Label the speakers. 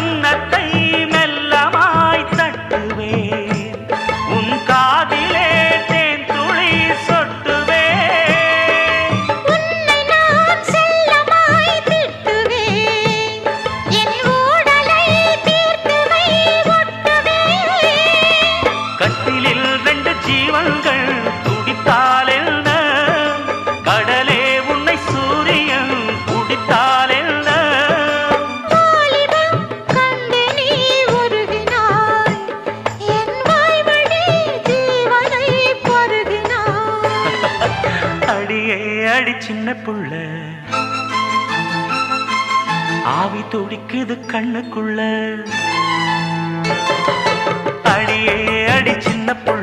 Speaker 1: கன்னத்தை மெல்லமாய் தட்டுவேன், உன் காதிலே தேன் துளி சொட்டுவேன்.
Speaker 2: உன்னை நான் செல்லமாய் திட்டுவேன், என் ஊடலை தீர்த்துவை ஒட்டுவேன்.
Speaker 1: கட்டிலில் 2 ஜீவன்கள் துடித்தால் என்ன, கடலே உன்னை சூரியன் குடித்தால் என்ன.
Speaker 2: வாலிபம் கண்டு நீ உருகினாய், என் வாய்வழி ஜீவனை பருகினாய்.
Speaker 1: அடியே அடி சின்ன புள்ள, ஆவி துடிக்குது கண்ணுக்குள்ள. அடியே அடி சின்ன புள்ள,